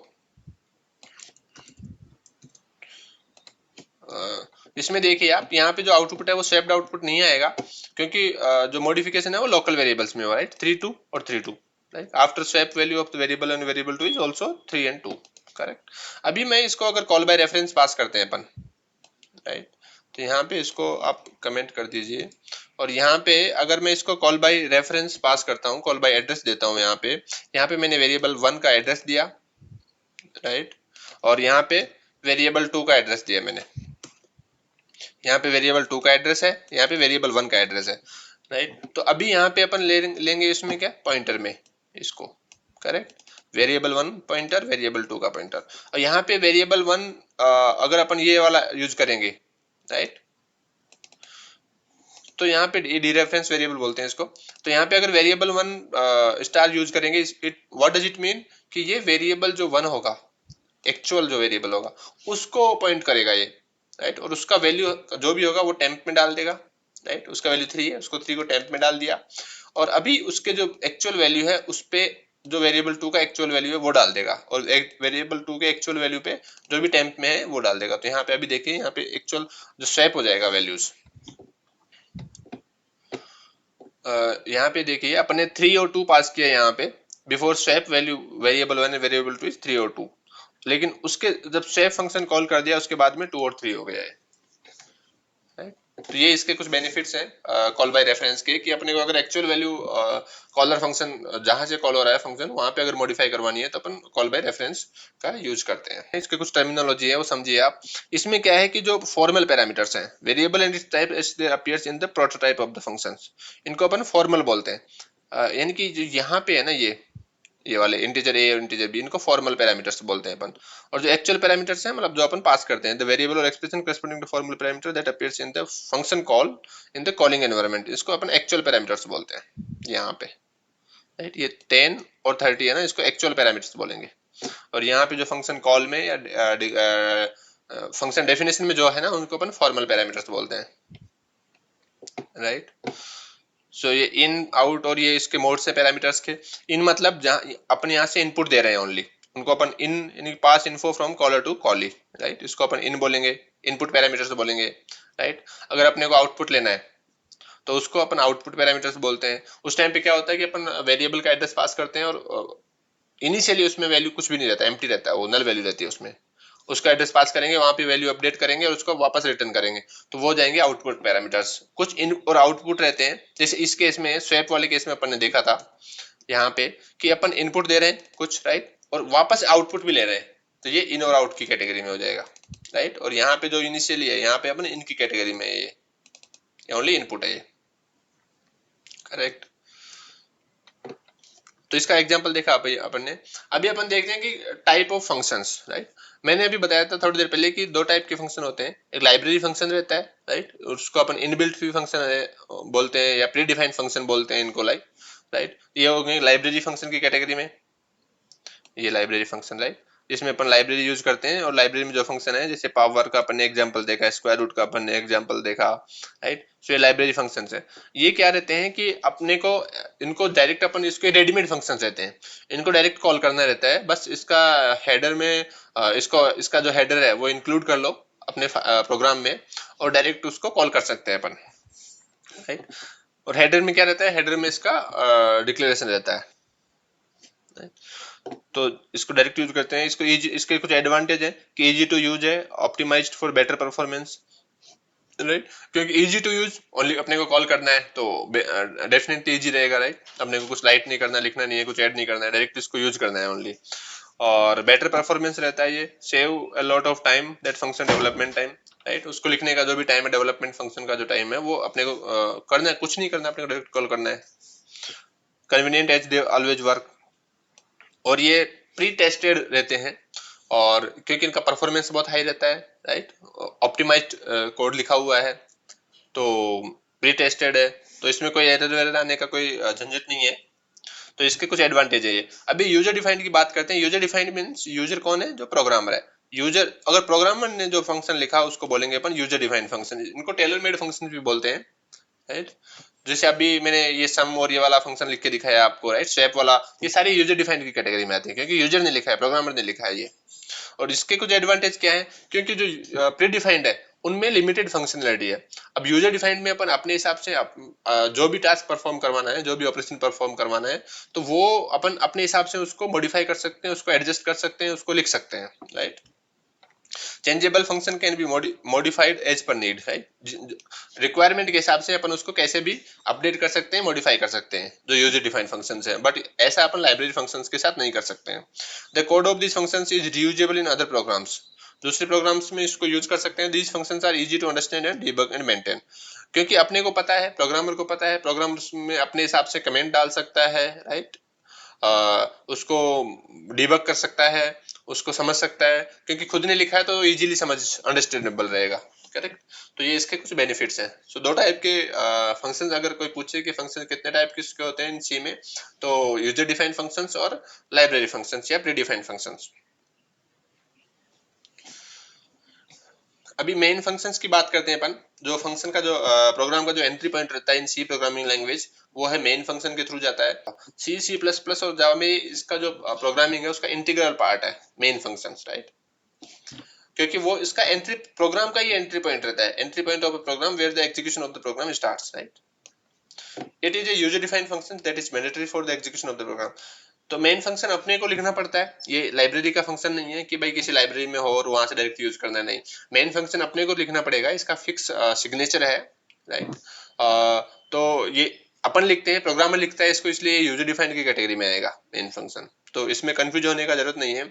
इसमें देखिए आप, यहाँ पे जो आउटपुट है वो स्वैप्ड आउटपुट नहीं आएगा, क्योंकि जो मॉडिफिकेशन है वो लोकल वेरिएबल्स में हुआ, राइट। 3 2 और 3 2, right. After swap value of the variable and variable 2 is also 3 and 2, correct. अभी मैं इसको अगर कॉल बाय रेफरेंस पास करते हैं अपन, राइट, तो यहाँ पे इसको आप कमेंट कर दीजिए, और यहाँ पे अगर मैं इसको कॉल बाय रेफरेंस पास करता हूँ, कॉल बाय एड्रेस देता हूँ यहाँ पे मैंने वेरिएबल 1 का एड्रेस दिया, राइट, और यहाँ पे वेरिएबल 2 का एड्रेस दिया मैंने। यहाँ पे वेरिएबल 2 का एड्रेस है, यहाँ पे वेरिएबल 1 का एड्रेस है, राइट। तो अभी यहाँ पे अपन लेंगे इसमें क्या, पॉइंटर में इसको, करेक्ट। वेरिएबल 1 पॉइंटर, वेरिएबल 2 का पॉइंटर, और यहाँ पे वेरिएबल 1 अगर अपन ये वाला यूज करेंगे, राइट, तो यहाँ पे डीरेफरेंस वेरिएबल बोलते हैं इसको। तो यहाँ पे अगर वेरिएबल 1 स्टार यूज करेंगे, it what does it mean, कि ये वेरिएबल जो 1 होगा, एक्चुअल जो वेरिएबल होगा उसको पॉइंट करेगा ये, राइट। और उसका वैल्यू जो भी होगा वो टेम्प में डाल देगा, राइट। उसका वैल्यू 3 है, उसको 3 को टेम्प में डाल दिया, और अभी उसके जो एक्चुअल वैल्यू है उस पे जो वेरिएबल 2 का एक्चुअल वैल्यू है वो डाल देगा, और वेरिएबल 2 के एक्चुअल वैल्यू पे जो भी टेम्प में है वो डाल देगा। तो यहाँ पे अभी देखिए, यहाँ पे एक्चुअल जो स्वैप हो जाएगा वैल्यूज, यहाँ पे देखिए अपने 3 और 2 पास किया यहाँ पे, before swap value variable 1 variable 2 is 3 और 2, लेकिन उसके जब स्वैप फंक्शन कॉल कर दिया उसके बाद में 2 और 3 हो गया है, right? तो ये इसके कुछ बेनिफिट्स हैं कॉल बाय रेफरेंस के, कि अपने को अगर एक्चुअल वैल्यू कॉलर फंक्शन जहां से कॉल हो रहा है फंक्शन वहां पे अगर मॉडिफाई करवानी है तो अपन कॉल बाय रेफरेंस का यूज करते हैं। इसके कुछ टर्मिनोलॉजी है वो समझिए आप। इसमें क्या है कि जो फॉर्मल पैरामीटर्स हैं, variable and its type as they appears in the prototype of the functions, इनको अपन फॉर्मल बोलते हैं। यानी कि जो यहाँ पे है ना, ये वाले इंटीजर ए और इंटीजर बी, इनको फॉर्मल पैरामीटर्स बोलते हैं अपन। और जो एक्चुअल पैरामीटर्स हैं, मतलब जो अपन पास करते हैं, द वेरिएबल और expression corresponding to formal parameter that appears in the function call in the calling environment, इसको अपन एक्चुअल पैरामीटर्स बोलते हैं यहाँ पे, राइट। ये 10 और 30 है ना, इसको एक्चुअल पैरामीटर्स बोलेंगे। और यहाँ पे जो फंक्शन कॉल में या फंक्शन डेफिनेशन में जो है ना, उनको अपन फॉर्मल पैरामीटर्स बोलते हैं, राइट। सो ये इन आउट और ये इसके मोड से पैरामीटर्स के। इन मतलब जहाँ अपन यहाँ से इनपुट दे रहे हैं ओनली, उनको अपन इन pass info from caller to callee, right. इसको अपन इन बोलेंगे, इनपुट पैरामीटर्स बोलेंगे, राइट। अगर अपने को आउटपुट लेना है तो उसको अपन आउटपुट पैरामीटर्स बोलते हैं। उस टाइम पे क्या होता है कि अपन वेरिएबल का एड्रेस पास करते हैं, और इनिशियली उसमें वैल्यू कुछ भी नहीं रहता, एम्प्टी रहता है, वो नल वैल्यू रहती है उसमें। उसका एड्रेस पास करेंगे, वहां पे वैल्यू अपडेट करेंगे और उसको वापस रिटर्न करेंगे, तो वो जाएंगे आउटपुट पैरामीटर्स। कुछ इन और आउटपुट रहते हैं, जैसे इस केस में, स्वैप वाले केस में अपन ने देखा था यहाँ पे कि अपन इनपुट दे रहे हैं कुछ, राइट, और वापस आउटपुट भी ले रहे हैं, तो ये इन और आउट की कैटेगरी में हो जाएगा, राइट। और यहाँ पे जो इनिशियली है, यहाँ पे अपन इनकी कैटेगरी में है, ये ओनली इनपुट है ये, करेक्ट। तो इसका एग्जांपल देखा अपन ने। अभी अपन देखते हैं कि टाइप ऑफ फंक्शंस, राइट। मैंने अभी बताया था थोड़ी देर पहले कि दो टाइप के फंक्शन होते हैं। एक लाइब्रेरी फंक्शन रहता है, राइट, उसको अपन इनबिल्ट भी फंक्शन बोलते हैं या प्री डिफाइंड फंक्शन बोलते हैं इनको, राइट। ये हो गए लाइब्रेरी फंक्शन की कैटेगरी में, ये लाइब्रेरी फंक्शन, राइट। इसमें अपन लाइब्रेरी यूज करते हैं, और लाइब्रेरी में जो फंक्शन है, जैसे पावर का अपन ने एग्जांपल देखा, स्क्वायर रूट का अपन ने एग्जांपल देखा, राइट। सो ये लाइब्रेरी फंक्शंस है। ये क्या रहते हैं कि अपने को इनको डायरेक्ट अपन इसके रेडीमेड फंक्शंस रहते हैं, इनको डायरेक्ट कॉल करना रहता है, बस इसका हेडर में इसको इसका जो हेडर है वो इंक्लूड कर लो अपने प्रोग्राम में, और डायरेक्ट उसको कॉल कर सकते हैं अपन, राइट। और हेडर में क्या रहता है, हेडर में इसका डिक्लेरेशन रहता है, तो इसको डायरेक्ट यूज करते हैं। इसको इजी, इसके कुछ एडवांटेज है कि इजी टू यूज है, optimised for better performance, right. क्योंकि इजी टू यूज, ओनली अपने को कॉल करना है तो डेफिनेटली इजी रहेगा, राइट। अपने को कुछ राइट नहीं करना, लिखना नहीं है, कुछ ऐड नहीं करना है, डायरेक्ट इसको यूज करना है ओनली। और बेटर परफॉर्मेंस रहता है, ये save a lot of time, that function development time, right. उसको लिखने का जो भी टाइम है, डेवलपमेंट फंक्शन का जो टाइम है, वो अपने को करना है, कुछ नहीं करना, अपने को डायरेक्ट कॉल करना है। Convenient as they always work, और ये प्री टेस्टेड रहते हैं, और क्योंकि इनका परफॉर्मेंस बहुत हाई रहता है, राइट। ऑप्टिमाइज्ड कोड लिखा हुआ है, तो प्री टेस्टेड है, तो इसमें कोई एरर वेरर आने का कोई झंझट नहीं है। तो इसके कुछ एडवांटेज है ये। अभी यूजर डिफाइंड की बात करते हैं। यूजर डिफाइंड मीन्स यूजर कौन है, जो प्रोग्रामर है। यूजर, अगर प्रोग्रामर ने जो फंक्शन लिखा उसको बोलेंगे अपन यूजर डिफाइंड फंक्शन। इनको टेलर मेड फंक्शन भी बोलते हैं, राइट। जैसे अभी मैंने ये सम और ये वाला फंक्शन लिख के दिखाया आपको, राइट, स्वैप वाला, ये सारे यूजर डिफाइंड की कैटेगरी में आते हैं, क्योंकि यूजर ने लिखा है, प्रोग्रामर ने लिखा है ये। और इसके कुछ एडवांटेज क्या है, क्योंकि जो प्री डिफाइंड है उनमें लिमिटेड फंक्शनलिटी है। अब यूजर डिफाइंड में अपन अपने हिसाब से जो भी टास्क परफॉर्म करवाना है, जो भी ऑपरेशन परफॉर्म करवाना है, तो वो अपन अपने हिसाब से उसको मॉडिफाई कर सकते हैं, उसको एडजस्ट कर सकते हैं, उसको लिख सकते हैं, right. Changeable function can be modified as per need, right. Requirement के हिसाब से अपन उसको कैसे भी अपडेट कर सकते हैं, मॉडिफाई कर सकते हैं, जो यूजर डिफाइंड फंक्शंस है। बट ऐसा अपन लाइब्रेरी फंक्शंस के साथ नहीं कर सकते हैं। The code of this functions is reusable in other programs, दूसरे प्रोग्राम्स में इसको यूज कर सकते हैं। These functions are easy to understand and debug and maintain, क्योंकि अपने को पता है, प्रोग्रामर को पता है, प्रोग्राम में अपने हिसाब से कमेंट डाल सकता है, राइट। उसको डिबग कर सकता है, उसको समझ सकता है, क्योंकि खुद ने लिखा है तो इजीली समझ अंडरस्टैंडेबल रहेगा, करेक्ट। तो ये इसके कुछ बेनिफिट्स हैं। सो दो टाइप के फंक्शंस, अगर कोई पूछे कि फंक्शन कितने टाइप के होते हैं इन सी में, तो यूजर डिफाइंड फंक्शंस और लाइब्रेरी फंक्शंस या प्री डिफाइंड फंक्शंस। अभी मेन फंक्शंस की बात करते हैं अपन। जो फंक्शन का जो प्रोग्राम का जो एंट्री पॉइंट रहता है इन सी प्रोग्रामिंग लैंग्वेज, वो है मेन फंक्शन के थ्रू जाता है। सी, सी प्लस प्लस और जावा में इसका जो प्रोग्रामिंग है उसका इंटीग्रल पार्ट है मेन फंक्शन, राइट। क्योंकि वो इसका एंट्री, प्रोग्राम का ही एंट्री पॉइंट रहता है, entry point of a program where the execution of the program starts, right. It is a user defined function that is mandatory for the execution of the program। तो main function अपने को लिखना पड़ता है, ये library का function नहीं है कि भाई किसी लाइब्रेरी में हो और वहां से डायरेक्ट यूज करना है, नहीं। मेन फंक्शन अपने को लिखना पड़ेगा, इसका फिक्स सिग्नेचर है, राइट। तो ये अपन लिखते हैं, प्रोग्रामर लिखता है इसको, इसलिए यूजर डिफाइंड की कैटेगरी में आएगा मेन फंक्शन। तो इसमें कंफ्यूज होने का जरूरत नहीं है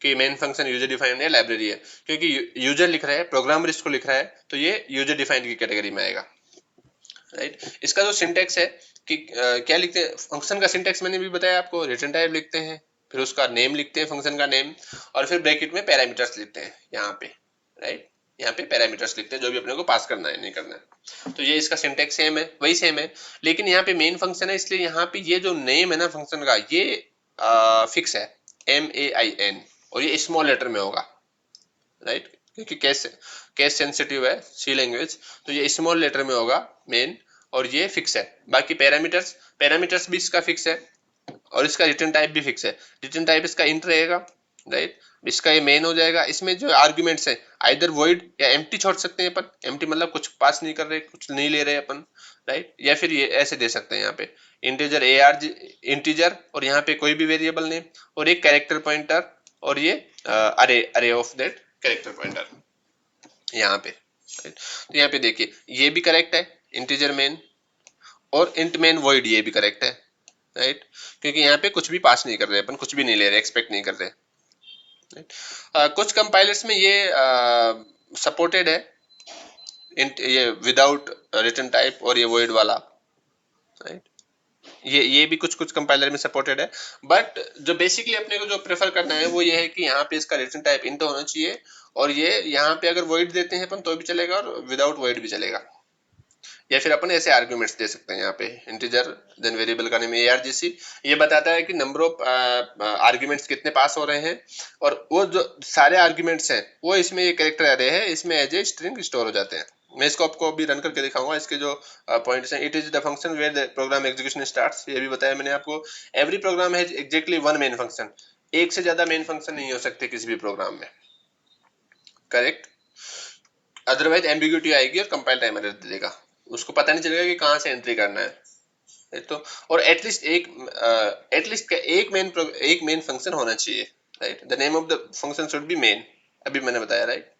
कि मेन फंक्शन यूजर डिफाइंड है, लाइब्रेरी है, क्योंकि यूजर लिख रहा है, प्रोग्रामर इसको लिख रहा है, तो ये यूजर डिफाइंड की कैटेगरी में आएगा, राइट। इसका जो सिंटेक्स है कि क्या लिखते हैं, फंक्शन का सिंटेक्स मैंने भी बताया आपको, रिटर्न टाइप लिखते हैं, फिर उसका नेम लिखते हैं, फंक्शन का नेम, और फिर ब्रैकेट में पैरामीटर्स लिखते हैं यहाँ पे, राइट। यहाँ पे पैरामीटर्स लिखते हैं, जो भी अपने को पास करना है, नहीं करना है। तो ये इसका सिंटेक्स सेम है, वही सेम है, लेकिन यहाँ पे मेन फंक्शन है, इसलिए यहाँ पे ये जो नेम है ना फंक्शन का, ये फिक्स है, MAIN, और ये स्मॉल लेटर में होगा, राइट। क्योंकि केस सेंसिटिव है सी लैंग्वेज, तो ये स्मॉल लेटर में होगा मेन, और ये फिक्स है। बाकी पैरामीटर्स, पैरामीटर्स भी इसका फिक्स है, और इसका रिटर्न टाइप भी फिक्स है। रिटर्न टाइप इसका इंट रहेगा, राइट। इसका ये मेन हो जाएगा। इसमें जो आर्गुमेंट्स है, आइदर वॉइड या एम्प्टी छोड़ सकते हैं अपन, एम्प्टी मतलब कुछ पास नहीं कर रहे, कुछ नहीं ले रहे अपन, राइट। या फिर ये ऐसे दे सकते हैं यहाँ पे इंटीजर इंटीजर, और यहाँ पे कोई भी वेरिएबल नेम, और एक कैरेक्टर पॉइंटर, और ये अरे ऑफ दैट कैरेक्टर पॉइंटर यहाँ पे, right? तो यहाँ पे देखिए ये भी करेक्ट है, इंटीजर मेन, और इंट मेन वॉइड, ये भी करेक्ट है, राइट। क्योंकि यहाँ पे कुछ भी पास नहीं कर रहे अपन, कुछ भी नहीं ले रहे, एक्सपेक्ट नहीं कर रहे, right? कुछ कंपाइलर्स में ये सपोर्टेड है, ये विदाउट रिटर्न टाइप और ये वॉइड वाला, राइट। ये भी कुछ कुछ कंपाइलर में सपोर्टेड है, बट जो बेसिकली अपने को जो प्रेफर करना है वो ये है कि यहाँ पे इसका रिटर्न टाइप इंट होना चाहिए, और ये यहाँ पे अगर वॉइड देते हैं अपन तो भी चलेगा, और विदाउट वॉइड भी चलेगा। या फिर अपन ऐसे आर्ग्यूमेंट्स दे सकते हैं यहाँ पे, इंटीजर देन वेरिएबल का नेम argc, ये बताता है कि नंबर ऑफ आर्ग्यूमेंट्स कितने पास हो रहे हैं, और वो जो सारे आर्ग्यूमेंट्स हैं वो इसमें ये कैरेक्टर एरे है, इसमें एज ए स्ट्रिंग स्टोर हो जाते हैं। मैं इसको आपको अभी रन करके दिखाऊंगा, इसके जो पॉइंट्स हैं। It is the function where the program execution starts, ये भी बताया मैंने आपको। Every program has exactly one main function, एक से ज्यादा मेन फंक्शन नहीं हो सकते किसी भी प्रोग्राम में, करेक्ट। अदरवाइज एम्बिग्यूटी आएगी और कंपाइल टाइम एरर दे देगा, उसको पता नहीं चलेगा कि कहाँ से एंट्री करना है। तो और एटलीस्ट एक मेन फंक्शन होना चाहिए, right. The name of the function should be main, अभी मैंने बताया, right,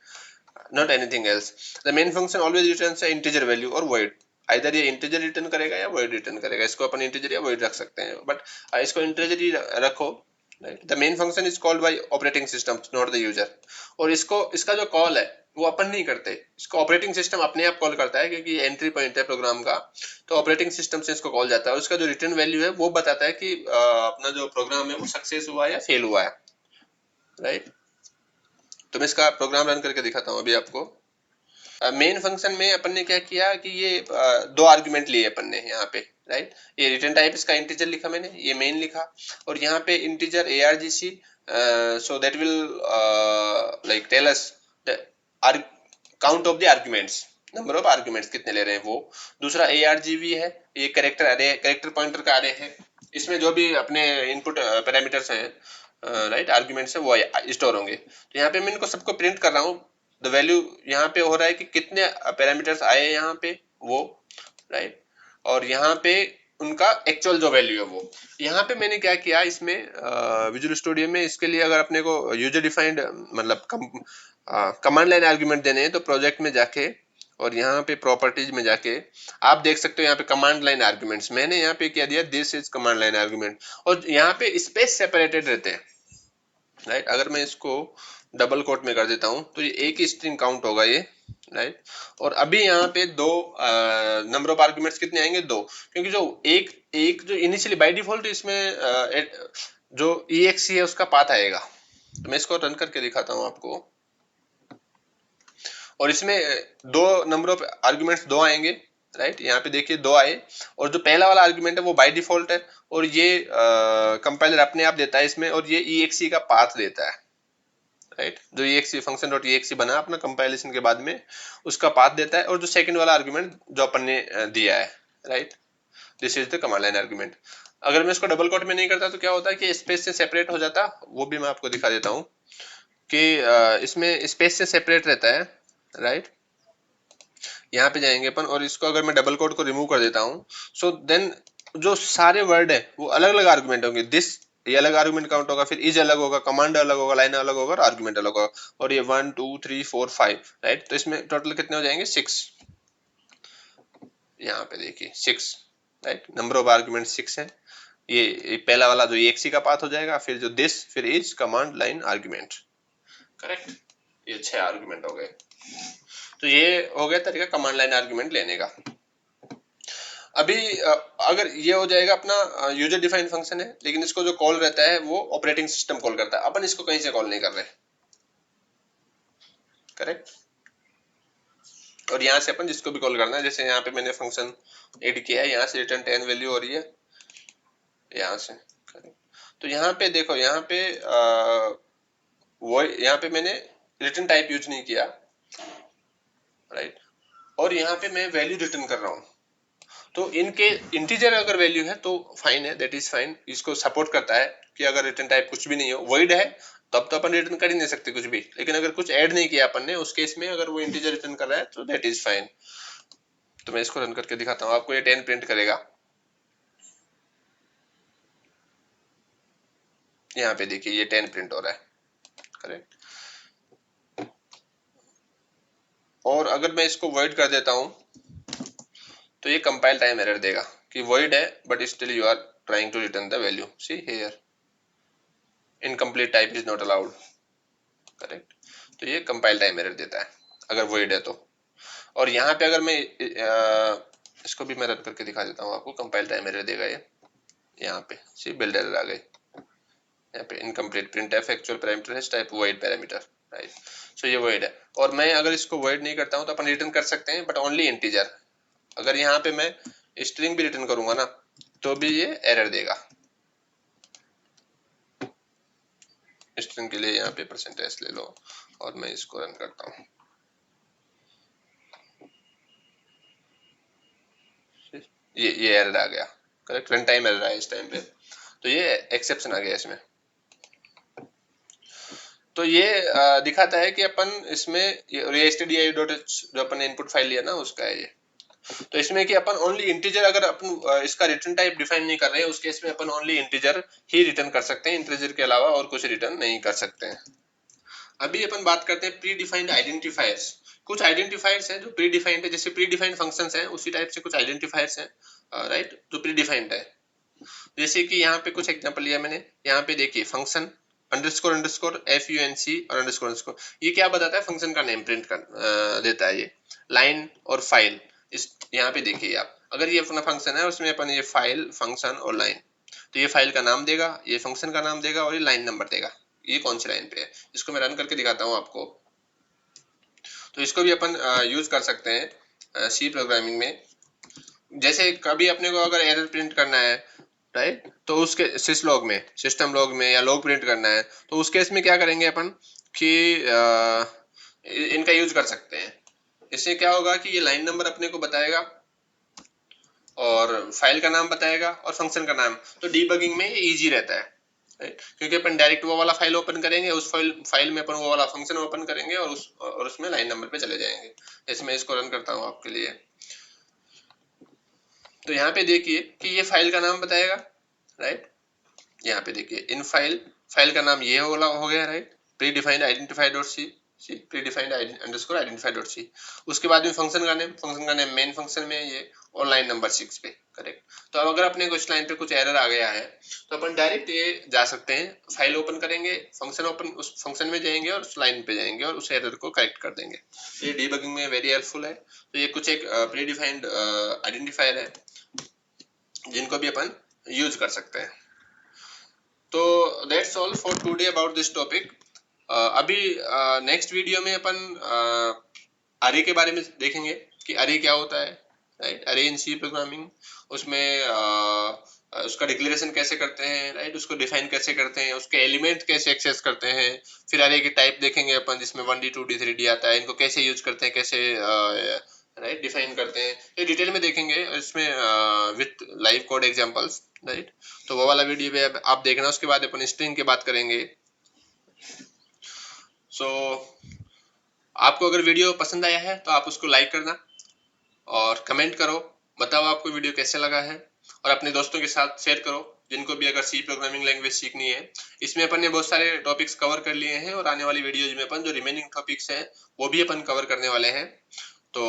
not anything else. The main function always returns a integer value और void, आइदर ये इंटीजर रिटर्न करेगा या void रिटर्न करेगा। इसको अपन इंटीजर या void रख सकते हैं, बट इसको इंटीजर ही रखो, right. The main function is called by operating system, not the user. और इसका जो कॉल है वो अपन नहीं करते, इसको ऑपरेटिंग सिस्टम अपने आप कॉल करता है, क्योंकि ये एंट्री पॉइंट है प्रोग्राम का, तो ऑपरेटिंग सिस्टम से इसको कॉल जाता है। उसका जो रिटर्न वैल्यू है वो बताता है कि अपना जो प्रोग्राम है वो सक्सेस हुआ है या फेल हुआ है, राइट। तो मैं इसका प्रोग्राम रन करके दिखाता हूँ अभी आपको। मेन फंक्शन में अपन ने क्या किया कि ये दो आर्गुमेंट लिए अपन ने यहाँ पे, राइट। ये रिटर्न टाइप इसका इंटीजर लिखा मैंने, ये मेन लिखा, और यहाँ पे integer argc, so that will like tell us the count of the arguments, number of arguments कितने ले रहे हैं वो। दूसरा argv है, ये कैरेक्टर अरे, कैरेक्टर पॉइंटर का अरे है, इसमें जो भी अपने इनपुट पैरामीटर्स हैं, राइट, आर्गुमेंट्स है, वो स्टोर होंगे। तो यहाँ पे मैं इनको सबको प्रिंट कर रहा हूँ। द वैल्यू यहाँ पे हो रहा है कि कितने पैरामीटर्स आए यहाँ पे वो, राइट, और यहाँ पे उनका एक्चुअल जो वैल्यू है वो। यहाँ पे मैंने क्या किया इसमें विजुअल स्टूडियो में, इसके लिए अगर अपने को यूजर डिफाइंड मतलब कमांड लाइन आर्ग्यूमेंट देने हैं, तो प्रोजेक्ट में जाके और यहाँ पे प्रॉपर्टीज में जाके आप देख सकते हो यहाँ पे कमांड लाइन आर्ग्यूमेंट्स, मैंने यहाँ पे क्या दिया, this is command line argument, और यहाँ पे स्पेस सेपरेटेड रहते हैं, राइट। अगर मैं इसको डबल कोट में कर देता हूं तो ये एक ही स्ट्रिंग काउंट होगा ये, राइट। और अभी यहाँ पे दो नंबर ऑफ आर्गुमेंट्स कितने आएंगे, दो, क्योंकि जो एक एक जो इनिशियली बाय डिफॉल्ट इसमें जो exe है उसका पाथ आएगा। तो मैं इसको रन करके दिखाता हूँ आपको, और इसमें दो नंबर ऑफ आर्गुमेंट्स दो आएंगे, राइट। यहाँ पे देखिए दो आए, और जो पहला वाला आर्गुमेंट है वो बाय डिफॉल्ट है, और ये कंपाइलर अपने आप देता है इसमें, और ये exe का पाथ देता है, राइट। जो exe फंक्शन डॉट exe बना अपना कंपाइलेशन के बाद में, उसका पाथ देता है, और जो सेकंड वाला आर्गुमेंट जो अपन ने दिया है, right, this is the command line argument. अगर मैं इसको डबल कोट में नहीं करता तो क्या होता है कि स्पेस से सेपरेट हो जाता, वो भी मैं आपको दिखा देता हूँ कि इसमें स्पेस से सेपरेट रहता है, राइट। यहाँ पे जाएंगे अपन, और इसको अगर मैं डबल कोट को रिमूव कर देता हूँ, सो देन जो सारे वर्ड है वो अलग अलग आर्गुमेंट होंगे। दिस ये अलग आर्गुमेंट काउंट होगा, फिर इज अलग होगा, कमांड अलग होगा, लाइन अलग होगा, और आर्गुमेंट अलग होगा, और ये 1 2 3 4 5, राइट। तो इसमें टोटल कितने हो जाएंगे, 6। यहाँ पे देखिए 6, राइट, नंबर ऑफ आर्गुमेंट 6 है। ये पहला वाला जो exe का पाथ हो जाएगा, फिर जो दिस, फिर is, command line argument, correct. ये 6 आर्गुमेंट हो गए। तो ये हो गया तरीका कमांड लाइन आर्गुमेंट लेने का। अभी अगर ये हो जाएगा अपना यूजर डिफाइंड फंक्शन है, लेकिन इसको जो कॉल रहता है वो ऑपरेटिंग सिस्टम कॉल करता है, अपन इसको कहीं से कॉल नहीं कर रहे, करेक्ट। और यहाँ से अपन जिसको भी कॉल करना है, जैसे यहाँ पे मैंने फंक्शन ऐड किया है, यहाँ से रिटर्न 10 वैल्यू हो रही है यहाँ से, करेक्ट। तो यहाँ पे देखो, यहाँ पे वो यहाँ पे मैंने रिटर्न टाइप यूज नहीं किया, राइट, और यहाँ पे मैं वैल्यू रिटर्न कर रहा हूँ। तो इनके इंटीजर अगर वैल्यू है तो फाइन है, दैट इज फाइन, इसको सपोर्ट करता है कि अगर रिटर्न टाइप कुछ भी नहीं हो, वॉइड है, तब तो अपन रिटर्न कर ही नहीं सकते कुछ भी। लेकिन अगर कुछ ऐड नहीं किया अपन ने उस केस में, अगर वो इंटीजर रिटर्न कर रहा है तो दैट इज फाइन। तो मैं इसको रन करके दिखाता हूँ आपको, ये 10 प्रिंट करेगा। यहाँ पे देखिए ये 10 प्रिंट हो रहा है, करेक्ट। और अगर मैं इसको वॉइड कर देता हूँ तो ये कंपाइल टाइम एरर देगा कि वॉइड है but still you are trying to return the value, see here incomplete type is not allowed, correct. तो ये कंपाइल टाइम एरर देता है अगर वॉइड है तो। और यहाँ पे अगर मैं इसको भी मैं रन करके दिखा देता हूँ आपको, कंपाइल टाइम एरर देगा ये, यहाँ पे सी बिल्ड एरर आ गई, यहाँ पे incomplete print F actual parameter है टाइप वॉइड पैरामीटर, राइट। सो ये वॉइड है, और मैं अगर इसको वॉइड नहीं करता हूँ तो अपन रिटर्न कर सकते हैं, बट ओनली इंटीजर। अगर यहाँ पे मैं स्ट्रिंग भी रिटर्न करूंगा ना तो भी ये एरर देगा। स्ट्रिंग के लिए यहाँ पे परसेंटेज ले लो और मैं इसको रन करता हूँ। ये एरर आ गया, करेक्ट, रन टाइम एरर आया इस टाइम पे, तो ये एक्सेप्शन आ गया इसमें। तो ये दिखाता है कि अपन इसमें stdio.h जो अपन ने इनपुट फाइल लिया ना उसका है ये। तो इसमें कि अपन ओनली इंटीजर, अगर अपन इसका रिटर्न टाइप डिफाइन नहीं कर रहे हैं उस केस में अपन ओनली इंटीजर ही रिटर्न कर सकते हैं, इंटीजर के अलावा और कुछ रिटर्न नहीं कर सकते हैं। अभी अपन बात करते हैं प्री डिफाइंड आइडेंटिफायर्स। कुछ आइडेंटिफायर्स हैं जो प्री डिफाइंड है, जैसे प्री डिफाइंड फंक्शंस हैं उसी टाइप से कुछ आइडेंटिफायर्स हैं, राइट, जो प्री डिफाइंड है। जैसे कि यहाँ पे कुछ एग्जांपल लिया मैंने, यहाँ पे देखिए फंक्शन अंडरस्कोर अंडरस्कोर FUNC और अंडरस्कोर अंडरस्कोर, ये क्या बताता है, फंक्शन का नेम प्रिंट कर देता है ये। लाइन और फाइल, इस यहाँ पे देखिए आप, अगर ये अपना फंक्शन है उसमें अपन ये फाइल फंक्शन और लाइन, तो ये फाइल का नाम देगा, ये फंक्शन का नाम देगा और ये लाइन नंबर देगा, ये कौन सी लाइन पे है। इसको मैं रन करके दिखाता हूँ आपको। तो इसको भी अपन यूज कर सकते हैं सी प्रोग्रामिंग में। जैसे कभी अपने को अगर एरर प्रिंट करना है, राइट, तो उसके सिस्लॉग में, सिस्टम लॉग में या लॉग प्रिंट करना है, तो उस केस में क्या करेंगे अपन कि इनका यूज कर सकते हैं। इससे क्या होगा कि ये लाइन नंबर अपने को बताएगा और फाइल का नाम बताएगा और फंक्शन का नाम, तो डीबगिंग में ये इजी रहता है, राइट, क्योंकि अपन डायरेक्ट वो वाला फाइल ओपन करेंगे, उस फाइल में अपन वो वाला फंक्शन ओपन करेंगे और उसमें लाइन नंबर पे चले जाएंगे। जैसे मैं इसको रन करता हूँ आपके लिए, तो यहाँ पे देखिए कि ये फाइल का नाम बताएगा, राइट, यहाँ पे देखिए इन फाइल का नाम ये हो गया, right, predefined identify dot C, predefined underscore identify dot C. उसके बाद में फंक्शन का नेम मेन फंक्शन में ये, और लाइन नंबर 6 पे, करेक्ट। तो अब अगर अपने को इस लाइन पे कुछ एरर आ गया है तो अपन डायरेक्ट ये जा सकते हैं, फाइल ओपन करेंगे, फंक्शन ओपन, उस फंक्शन में जाएंगे और उस लाइन पे जाएंगे और उस एरर को करेक्ट कर देंगे। ये डीबगिंग में वेरी हेल्पफुल है। तो ये कुछ एक प्री डिफाइंड आइडेंटिफायर है जिनको भी अपन यूज कर सकते हैं। तो that's all for today about this topic. अभी नेक्स्ट वीडियो में अपन अरे के बारे में देखेंगे कि अरे क्या होता है, राइट, अरे इन सी प्रोग्रामिंग, उसमें उसका डिक्लेरेशन कैसे करते हैं, राइट, उसको डिफाइन कैसे करते हैं, उसके एलिमेंट कैसे एक्सेस करते हैं। फिर अरे के टाइप देखेंगे अपन जिसमें 1D 2D 3D आता है, इनको कैसे यूज करते हैं, कैसे राइट डिफाइन करते हैं, ये डिटेल में देखेंगे इसमें with live code examples, right. तो वो वाला वीडियो भी आप देखना। उसके बाद अपन स्ट्रिंग की बात करेंगे। सो आपको अगर वीडियो पसंद आया है तो आप उसको लाइक करना और कमेंट करो, बताओ आपको वीडियो कैसे लगा है, और अपने दोस्तों के साथ शेयर करो जिनको भी अगर सी प्रोग्रामिंग लैंग्वेज सीखनी है। इसमें अपन ने बहुत सारे टॉपिक्स कवर कर लिए हैं और आने वाली वीडियोज में अपन जो रिमेनिंग टॉपिक्स हैं वो भी अपन कवर करने वाले हैं। तो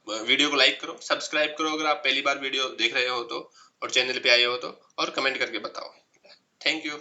वीडियो को लाइक करो, सब्सक्राइब करो अगर आप पहली बार वीडियो देख रहे हो तो, और चैनल पे आए हो तो, और कमेंट करके बताओ। Thank you.